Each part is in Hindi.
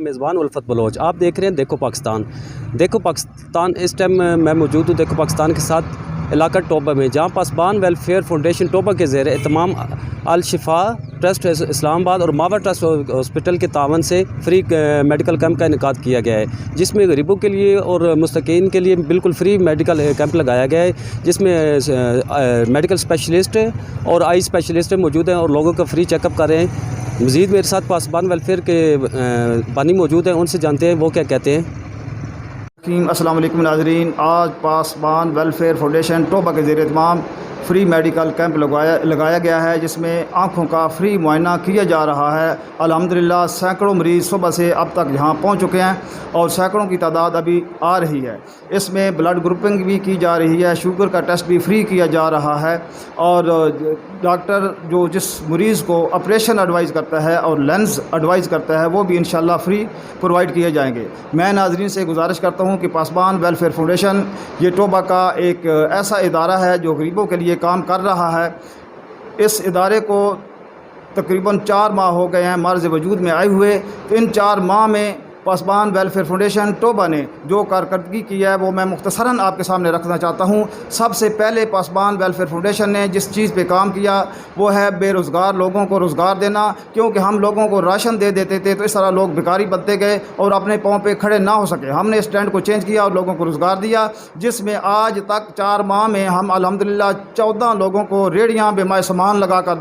मेज़बान उल्फत बलोच। आप देख रहे हैं देखो पाकिस्तान। देखो पाकिस्तान इस टाइम मैं मौजूद हूँ देखो पाकिस्तान के साथ इलाका टोबा में, जहाँ पासबान वेलफेयर फाउंडेशन टोबा के ज़ेर एहतमाम अल शिफा ट्रस्ट इस्लामाबाद और मावा ट्रस्ट हॉस्पिटल के तावन से फ्री मेडिकल कैंप का इनेकाद किया गया है, जिसमें गरीबों के लिए और मुस्तकीन के लिए बिल्कुल फ्री मेडिकल कैंप लगाया गया है, जिसमें मेडिकल स्पेशलिस्ट और आई स्पेशलिस्ट मौजूद हैं और लोगों का फ्री चेकअप कर रहे हैं। मज़ीद मेरे साथ पासबान वेलफेयर के बानी मौजूद हैं, उनसे जानते हैं वो क्या कहते हैं। अस्सलाम वालेकुम नाज़रीन, आज पासबान वेलफेयर फाउंडेशन टोबा के ज़ेर एहतमाम फ्री मेडिकल कैंप लगाया गया है, जिसमें आँखों का फ्री मुआयना किया जा रहा है। अल्हम्दुलिल्लाह सैकड़ों मरीज़ सुबह से अब तक यहाँ पहुँच चुके हैं और सैकड़ों की तादाद अभी आ रही है। इसमें ब्लड ग्रुपिंग भी की जा रही है, शुगर का टेस्ट भी फ्री किया जा रहा है और डॉक्टर जो जिस मरीज़ को ऑपरेशन एडवाइज़ करता है और लेंस एडवाइज़ करता है वो भी इंशाल्लाह फ्री प्रोवाइड किए जाएंगे। मैं नाज़रीन से गुजारिश करता हूँ कि पासबान वेलफेयर फाउंडेशन ये टोबा का एक ऐसा इदारा है जो गरीबों के लिए काम कर रहा है। इस इदारे को तकरीबन 4 माह हो गए हैं मर्ज़ वजूद में आए हुए। तो इन 4 माह में पासबान वेलफेयर फाउंडेशन टोबा ने जो कारकर्दगी की है वो मैं मुख्तसरन आपके सामने रखना चाहता हूँ। सबसे पहले पासबान वेलफेयर फाउंडेशन ने जिस चीज़ पे काम किया वो है बेरोज़गार लोगों को रोज़गार देना, क्योंकि हम लोगों को राशन दे देते थे तो इस तरह लोग भिखारी बनते गए और अपने पाँव पे खड़े ना हो सके। हमने स्टैंड को चेंज किया और लोगों को रोज़गार दिया, जिसमें आज तक 4 माह में हम अल्हम्दुलिल्लाह 14 लोगों को रेहड़ियाँ बेमाय सामान लगा कर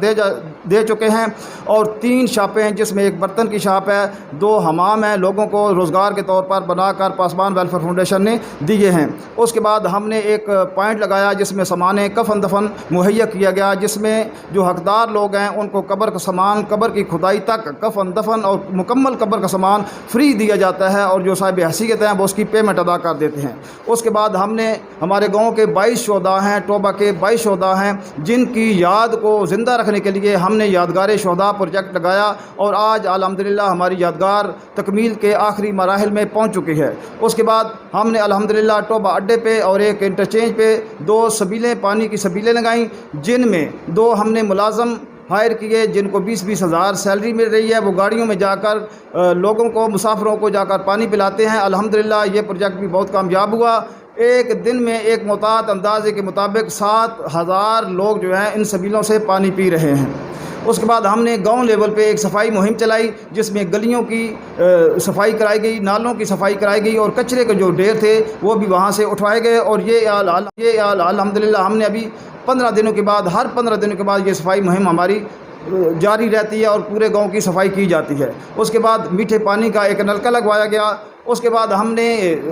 दे चुके हैं और 3 शॉपें हैं, जिसमें एक बर्तन की शॉप है, 2 हमाम हैं, लोगों को रोज़गार के तौर पर बनाकर पासबान वेलफेयर फाउंडेशन ने दिए हैं। उसके बाद हमने एक पॉइंट लगाया जिसमें सामान कफन दफन मुहैया किया गया, जिसमें जो हकदार लोग हैं उनको कब्र का सामान, कब्र की खुदाई तक कफन दफन और मुकम्मल कब्र का सामान फ्री दिया जाता है और जो साहिब हैसियत हैं वो उसकी पेमेंट अदा कर देते हैं। उसके बाद हमने हमारे गाँव के 22 शोहदा हैं, टोबा के 22 शोहदा हैं, जिनकी याद को ज़िंदा रखने के लिए हमने यादगार शोहदा प्रोजेक्ट लगाया और आज अल्हम्दुलिल्लाह हमारी यादगार तकमील के आखिरी मराहिल में पहुंच चुकी है। उसके बाद हमने अल्हम्दुलिल्लाह टोबा अड्डे पे और एक इंटरचेंज पे 2 सबीलें, पानी की सबीलें लगाईं, जिनमें 2 हमने मुलाजम हायर किए जिनको 20-20 हज़ार सैलरी मिल रही है। वो गाड़ियों में जाकर लोगों को, मुसाफिरों को जाकर पानी पिलाते हैं। अल्हम्दुलिल्लाह ये प्रोजेक्ट भी बहुत कामयाब हुआ। एक दिन में एक मुताद अंदाजे के मुताबिक 7,000 लोग जो हैं इन सबीलों से पानी पी रहे हैं। उसके बाद हमने गांव लेवल पे एक सफाई मुहिम चलाई, जिसमें गलियों की सफाई कराई गई, नालों की सफाई कराई गई और कचरे के जो ढेर थे वो भी वहां से उठवाए गए। और ये अल्हम्दुलिल्लाह हमने अभी 15 दिनों के बाद, हर 15 दिनों के बाद ये सफाई मुहिम हमारी जारी रहती है और पूरे गांव की सफाई की जाती है। उसके बाद मीठे पानी का एक नलका लगवाया गया। उसके बाद हमने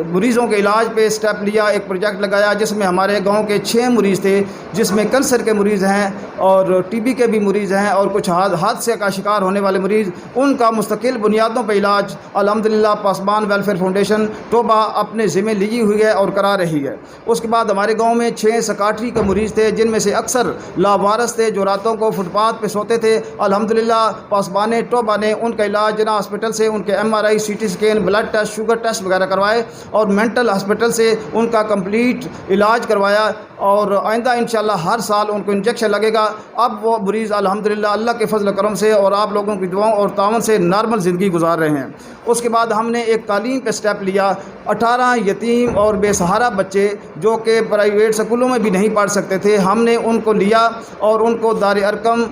मरीज़ों के इलाज पे स्टेप लिया, एक प्रोजेक्ट लगाया जिसमें हमारे गांव के 6 मरीज़ थे, जिसमें कैंसर के मरीज़ हैं और टीबी के भी मरीज़ हैं और कुछ हादसे का शिकार होने वाले मरीज़, उनका मुस्तकिल बुनियादों पर इलाज अल्हम्दुलिल्लाह पासबान वेलफेयर फाउंडेशन टोबा अपने ज़िम्मे ली हुई है और करा रही है। उसके बाद हमारे गाँव में 6 सकाट्री के मरीज़ थे, जिनमें से अक्सर लावारस थे जो रातों को फुटपाथ पर सोते थे। अल्हम्दुलिल्लाह पासबान टोबा ने उनका इलाज जना हॉस्पिटल से उनके MRI, CT scan, blood test, sugar test वगैरह करवाए और मेंटल हॉस्पिटल से उनका कंप्लीट इलाज करवाया और आइंदा इंशाल्लाह हर साल उनको इंजेक्शन लगेगा। अब वो मरीज़ अल्हम्दुलिल्लाह अल्लाह के फजल करम से और आप लोगों की दुआओं और तावन से नॉर्मल ज़िंदगी गुजार रहे हैं। उसके बाद हमने एक तालीम पे स्टेप लिया। 18 यतीम और बेसहारा बच्चे जो कि प्राइवेट स्कूलों में भी नहीं पढ़ सकते थे, हमने उनको लिया और उनको दार Arkham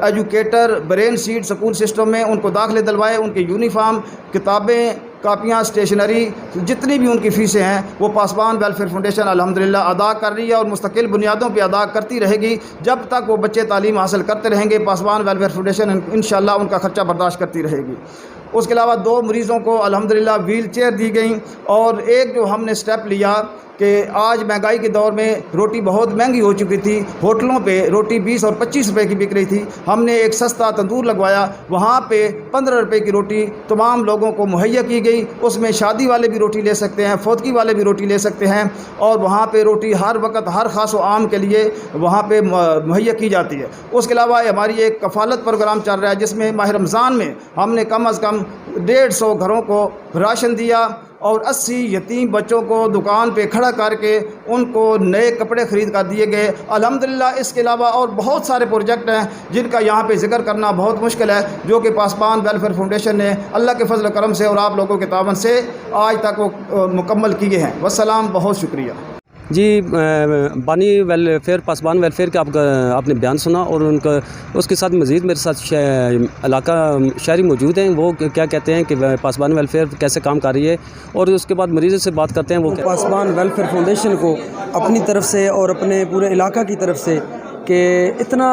educator brain seed school system में उनको दाखिले दिलवाए। उनके यूनिफॉर्म, किताबें, कापियाँ, स्टेशनरी, जितनी भी उनकी फ़ीसें हैं वो पासबान वेलफेयर फाउंडेशन अल्हम्दुलिल्लाह अदा कर रही है और मुस्तकिल बुनियादों पे अदा करती रहेगी। जब तक वो बच्चे तालीम हासिल करते रहेंगे पासबान वेलफेयर फाउंडेशन इंशाल्लाह उनका ख़र्चा बर्दाश्त करती रहेगी। उसके अलावा 2 मरीज़ों को अल्हम्दुलिल्लाह व्हील चेयर दी गई और एक जो हमने स्टेप लिया कि आज महंगाई के दौर में रोटी बहुत महंगी हो चुकी थी, होटलों पे रोटी 20 और 25 रुपए की बिक रही थी। हमने एक सस्ता तंदूर लगवाया, वहाँ पे 15 रुपए की रोटी तमाम लोगों को मुहैया की गई। उसमें शादी वाले भी रोटी ले सकते हैं, फौतगी वाले भी रोटी ले सकते हैं और वहाँ पे रोटी हर वक्त हर ख़ास व आम के लिए वहाँ पे मुहैया की जाती है। उसके अलावा हमारी एक कफ़ालत प्रोग्राम चल रहा है, जिसमें माह रमज़ान में हमने कम अज़ कम 150 घरों को राशन दिया और 80 यतीम बच्चों को दुकान पे खड़ा करके उनको नए कपड़े ख़रीद कर दिए गए। अल्हम्दुलिल्लाह इसके अलावा और बहुत सारे प्रोजेक्ट हैं जिनका यहाँ पे जिक्र करना बहुत मुश्किल है, जो कि पासबान वेलफेयर फाउंडेशन ने अल्लाह के फजल करम से और आप लोगों के तावन से आज तक वो मुकम्मल किए हैं। वस्सलाम, बहुत शुक्रिया जी। बानी वेलफेयर पासबान वेलफेयर का आपने बयान सुना और उनका उसके साथ मज़ीद मेरे साथ इलाका शहरी मौजूद हैं। वो क्या कहते हैं कि पासबान वेलफेयर कैसे काम कर रही है, और उसके बाद मरीज़ों से बात करते हैं। वो पासबान वेलफेयर फाउंडेशन को अपनी तरफ से और अपने पूरे इलाका की तरफ से कि इतना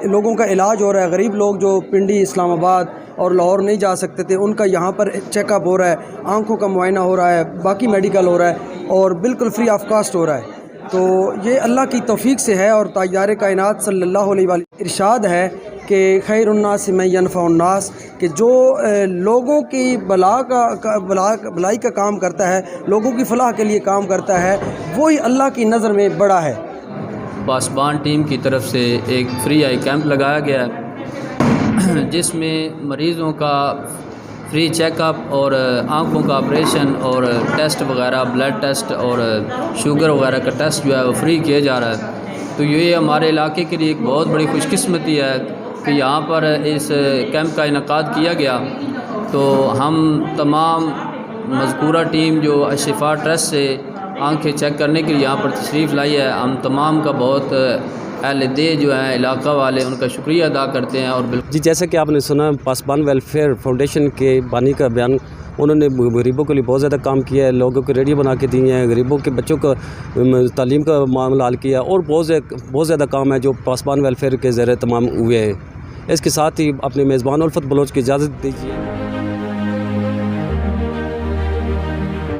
लोगों का इलाज हो रहा है, गरीब लोग जो पिंडी, इस्लामाबाद और लाहौर नहीं जा सकते थे, उनका यहाँ पर चेकअप हो रहा है, आंखों का मुआयना हो रहा है, बाकी मेडिकल हो रहा है और बिल्कुल फ्री ऑफ कास्ट हो रहा है। तो ये अल्लाह की तौफीक से है। और ताजदार कायनात सल्लल्लाहु अलैहि वसल्लम इरशाद है कि खैरुन्नास मन यनफ़उन्नास, कि जो लोगों की भलाई का काम करता है, लोगों की फलाह के लिए काम करता है, वही अल्लाह की नज़र में बड़ा है। पासबान टीम की तरफ से एक फ्री आई कैंप लगाया गया है जिसमें मरीज़ों का फ्री चेकअप और आँखों का ऑपरेशन और टेस्ट वगैरह, ब्लड टेस्ट और शुगर वगैरह का टेस्ट जो है वो फ्री किया जा रहा है। तो ये हमारे इलाके के लिए एक बहुत बड़ी खुशकिस्मती है कि यहाँ पर इस कैंप का इनेकाद किया गया। तो हम तमाम मज़कूरा टीम जो अशिफा ट्रस्ट से आंखें चेक करने के लिए यहाँ पर तशरीफ़ लाई है, हम तमाम का बहुत अहले दे जो है इलाका वाले उनका शुक्रिया अदा करते हैं। और जी, जैसे कि आपने सुना पासबान वेलफेयर फाउंडेशन के बानी का बयान, उन्होंने गरीबों के लिए बहुत ज़्यादा काम किया है, लोगों को रेडियो बना के दिए हैं, गरीबों के बच्चों को तालीम का मामला हल किया, और बहुत ज़्यादा काम है जो पासबान वेलफेयर के ज़रिए तमाम हुए हैं। इसके साथ ही अपने मेज़बान उल्फत बलोच की इजाज़त दीजिए।